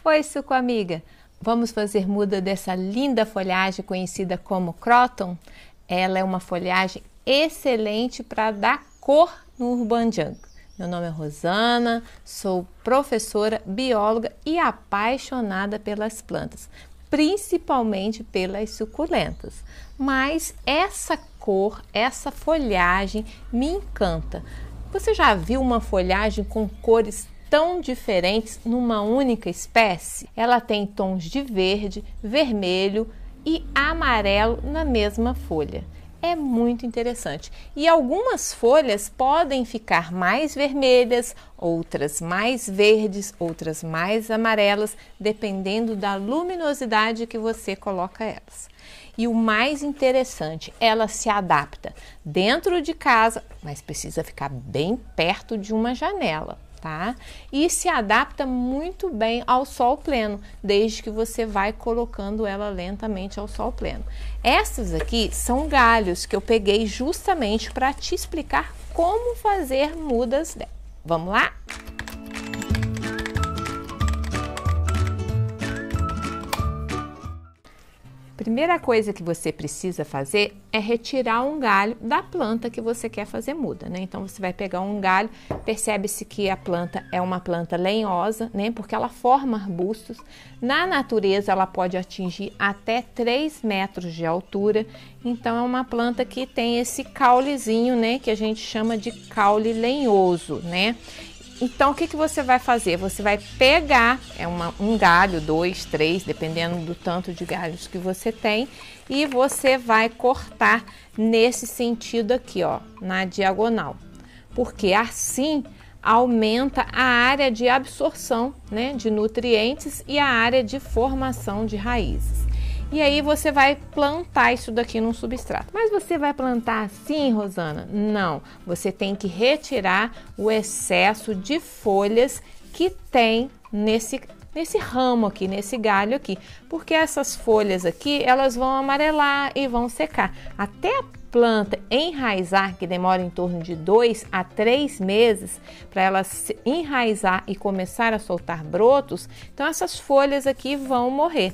Oi, suco amiga! Vamos fazer muda dessa linda folhagem conhecida como croton? Ela é uma folhagem excelente para dar cor no Urban Jungle. Meu nome é Rosana, sou professora, bióloga e apaixonada pelas plantas, principalmente pelas suculentas. Mas essa cor, essa folhagem me encanta. Você já viu uma folhagem com cores tão diferentes numa única espécie? Ela tem tons de verde, vermelho e amarelo na mesma folha. É muito interessante. E algumas folhas podem ficar mais vermelhas, outras mais verdes, outras mais amarelas, dependendo da luminosidade que você coloca elas. E o mais interessante, ela se adapta dentro de casa, mas precisa ficar bem perto de uma janela, tá? E se adapta muito bem ao sol pleno, desde que você vai colocando ela lentamente ao sol pleno. Essas aqui são galhos que eu peguei justamente para te explicar como fazer mudas dela. Vamos lá? Primeira coisa que você precisa fazer é retirar um galho da planta que você quer fazer muda, né? Então você vai pegar um galho, percebe-se que a planta é uma planta lenhosa, né? Porque ela forma arbustos. Na natureza ela pode atingir até 3 metros de altura. Então é uma planta que tem esse caulezinho, né? Que a gente chama de caule lenhoso, né? Então, o que você vai fazer? Você vai pegar um galho, 2, 3, dependendo do tanto de galhos que você tem, e você vai cortar nesse sentido aqui, ó, na diagonal. Porque assim aumenta a área de absorção, né, de nutrientes e a área de formação de raízes. E aí você vai plantar isso daqui num substrato. Mas você vai plantar assim, Rosana? Não, você tem que retirar o excesso de folhas que tem nesse ramo aqui, nesse galho aqui. Porque essas folhas aqui, elas vão amarelar e vão secar. Até a planta enraizar, que demora em torno de 2 a 3 meses para ela se enraizar e começar a soltar brotos, então essas folhas aqui vão morrer.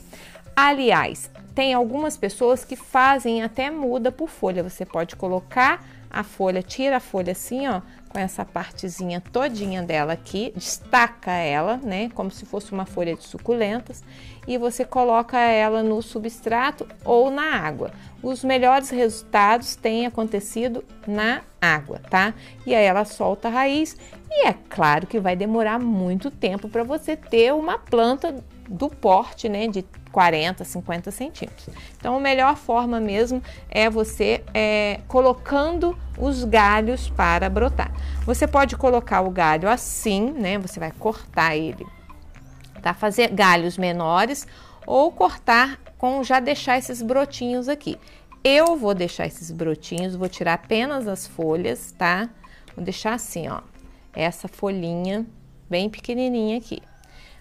Aliás, tem algumas pessoas que fazem até muda por folha. Você pode colocar a folha, tira a folha assim, ó, com essa partezinha todinha dela aqui, destaca ela, né, como se fosse uma folha de suculentas, e você coloca ela no substrato ou na água. Os melhores resultados têm acontecido na água, tá? E aí ela solta a raiz e é claro que vai demorar muito tempo para você ter uma planta do porte, né, de 40, 50 centímetros. Então, a melhor forma mesmo é você colocando os galhos para brotar. Você pode colocar o galho assim, né, você vai cortar ele, tá? Fazer galhos menores ou cortar com já deixar esses brotinhos aqui. Eu vou deixar esses brotinhos, vou tirar apenas as folhas, tá? Vou deixar assim, ó, essa folhinha bem pequenininha aqui.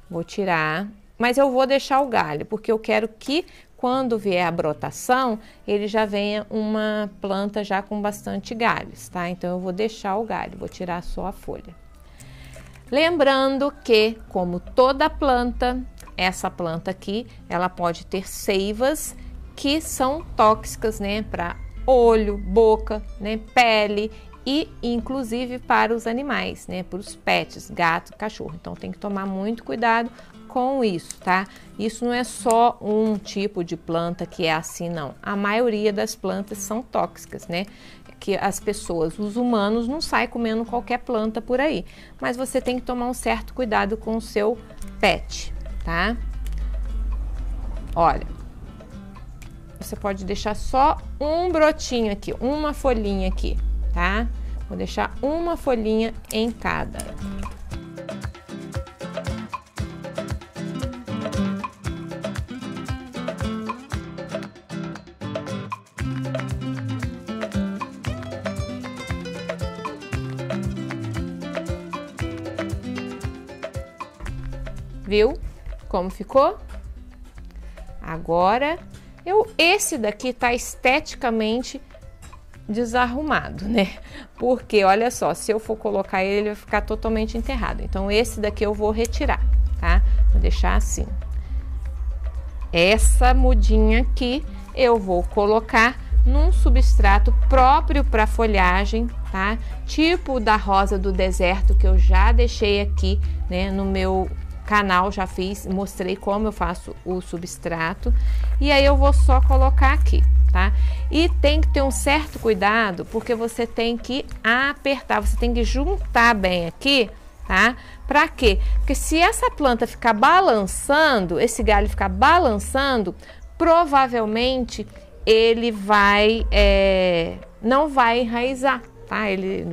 Vou tirar, mas eu vou deixar o galho, porque eu quero que quando vier a brotação, ele já venha uma planta já com bastante galhos, tá? Então eu vou deixar o galho, vou tirar só a folha. Lembrando que, como toda planta, essa planta aqui, ela pode ter seivas que são tóxicas, né? Para olho, boca, né? Pele e inclusive para os animais, né? Para os pets, gato, cachorro. Então tem que tomar muito cuidado com isso, tá? Isso não é só um tipo de planta que é assim, não. A maioria das plantas são tóxicas, né? Que as pessoas, os humanos, não saem comendo qualquer planta por aí. Mas você tem que tomar um certo cuidado com o seu pet, tá? Olha, você pode deixar só um brotinho aqui, uma folhinha aqui, tá? Vou deixar uma folhinha em cada. Viu como ficou? Agora, esse daqui tá esteticamente desarrumado, né? Porque, olha só, se eu for colocar ele, ele vai ficar totalmente enterrado. Então, esse daqui eu vou retirar, tá? Vou deixar assim. Essa mudinha aqui eu vou colocar num substrato próprio para folhagem, tá? Tipo da rosa do deserto que eu já deixei aqui, né, no meu canal, já fiz, mostrei como eu faço o substrato. E aí eu vou só colocar aqui, tá? E tem que ter um certo cuidado, porque você tem que apertar, você tem que juntar bem aqui, tá? Pra quê? Porque se essa planta ficar balançando, esse galho ficar balançando, provavelmente ele vai, não vai enraizar, tá? Ele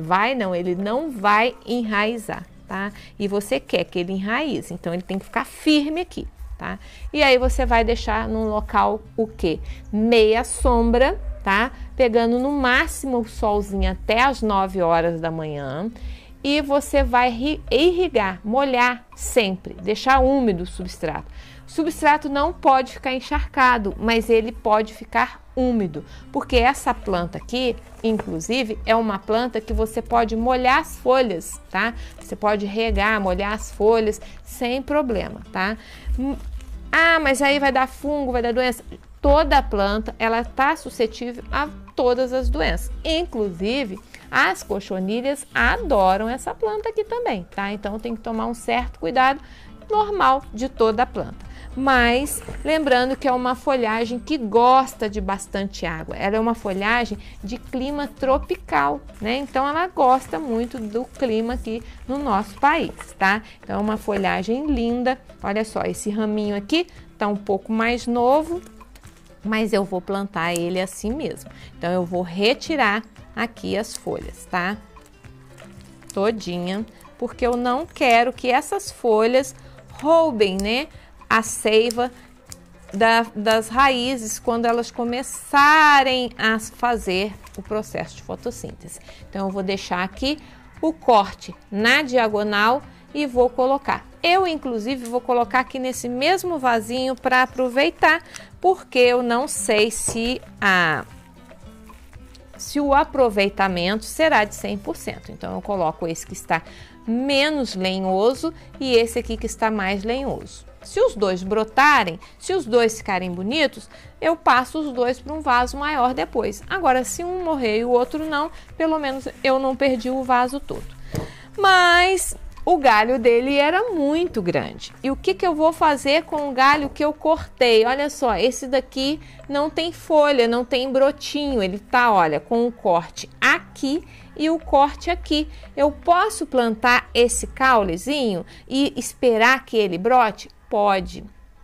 não vai enraizar, tá? E você quer que ele enraize, então ele tem que ficar firme aqui, tá? E aí você vai deixar num local o quê? Meia sombra, tá? Pegando no máximo o solzinho até as 9 horas da manhã. E você vai irrigar, molhar sempre, deixar úmido o substrato. O substrato não pode ficar encharcado, mas ele pode ficar úmido, porque essa planta aqui, inclusive, é uma planta que você pode molhar as folhas, tá? Você pode regar, molhar as folhas sem problema, tá? Ah, mas aí vai dar fungo, vai dar doença. Toda planta, ela tá suscetível a todas as doenças, inclusive as cochonilhas adoram essa planta aqui também, tá? Então tem que tomar um certo cuidado normal de toda a planta. Mas lembrando que é uma folhagem que gosta de bastante água. Ela é uma folhagem de clima tropical, né? Então ela gosta muito do clima aqui no nosso país, tá? Então é uma folhagem linda. Olha só, esse raminho aqui tá um pouco mais novo, mas eu vou plantar ele assim mesmo. Então eu vou retirar aqui as folhas, tá? Todinha, porque eu não quero que essas folhas roubem, né, a seiva das raízes quando elas começarem a fazer o processo de fotossíntese. Então eu vou deixar aqui o corte na diagonal e vou colocar. Eu, inclusive, vou colocar aqui nesse mesmo vasinho para aproveitar, porque eu não sei se o aproveitamento será de 100%. Então, eu coloco esse que está menos lenhoso e esse aqui que está mais lenhoso. Se os dois brotarem, se os dois ficarem bonitos, eu passo os dois para um vaso maior depois. Agora, se um morrer e o outro não, pelo menos eu não perdi o vaso todo. Mas o galho dele era muito grande. E o que eu vou fazer com o galho que eu cortei? Olha só, esse daqui não tem folha, não tem brotinho. Ele tá, olha, com o corte aqui e o corte aqui. Eu posso plantar esse caulezinho e esperar que ele brote? Pode.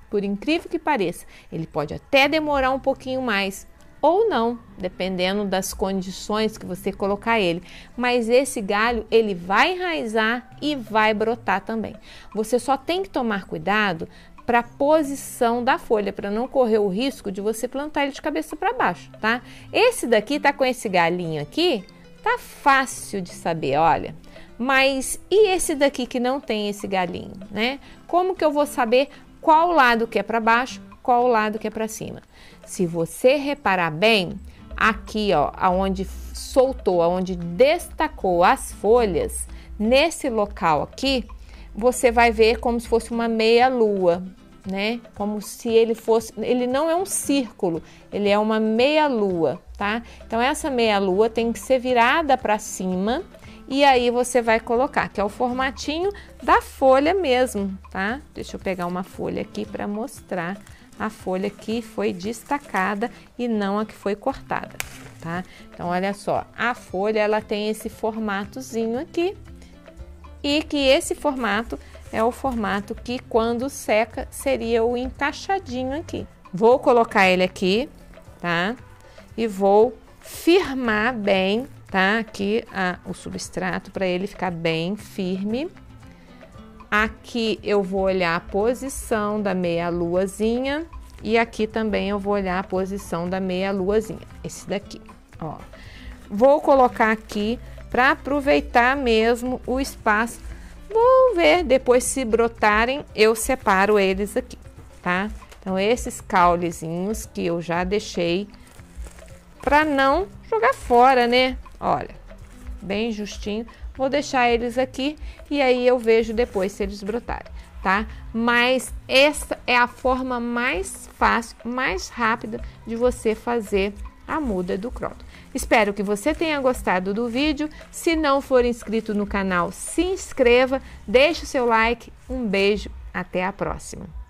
Por incrível que pareça, ele pode até demorar um pouquinho mais. Ou não, dependendo das condições que você colocar ele. Mas esse galho, ele vai enraizar e vai brotar também. Você só tem que tomar cuidado para a posição da folha, para não correr o risco de você plantar ele de cabeça para baixo, tá? Esse daqui tá com esse galinho aqui, tá fácil de saber, olha. Mas e esse daqui que não tem esse galinho, né? Como que eu vou saber qual lado que é para baixo, qual lado que é para cima? Se você reparar bem, aqui, ó, aonde soltou, aonde destacou as folhas, nesse local aqui, você vai ver como se fosse uma meia-lua, né? Como se ele fosse, ele não é um círculo, ele é uma meia-lua, tá? Então essa meia-lua tem que ser virada para cima e aí você vai colocar, que é o formatinho da folha mesmo, tá? Deixa eu pegar uma folha aqui para mostrar a folha que foi destacada e não a que foi cortada, tá? Então, olha só, a folha, ela tem esse formatozinho aqui e que esse formato é o formato que quando seca seria o encaixadinho aqui. Vou colocar ele aqui, tá? E vou firmar bem, tá? Aqui o substrato para ele ficar bem firme. Aqui eu vou olhar a posição da meia-luazinha e aqui também eu vou olhar a posição da meia-luazinha, esse daqui, ó. Vou colocar aqui para aproveitar mesmo o espaço. Vou ver, depois se brotarem, eu separo eles aqui, tá? Então, esses caulezinhos que eu já deixei para não jogar fora, né? Olha, bem justinho. Vou deixar eles aqui e aí eu vejo depois se eles brotarem. tá? Mas essa é a forma mais fácil, mais rápida de você fazer a muda do croton. Espero que você tenha gostado do vídeo. Se não for inscrito no canal, se inscreva, deixe o seu like. Um beijo, até a próxima!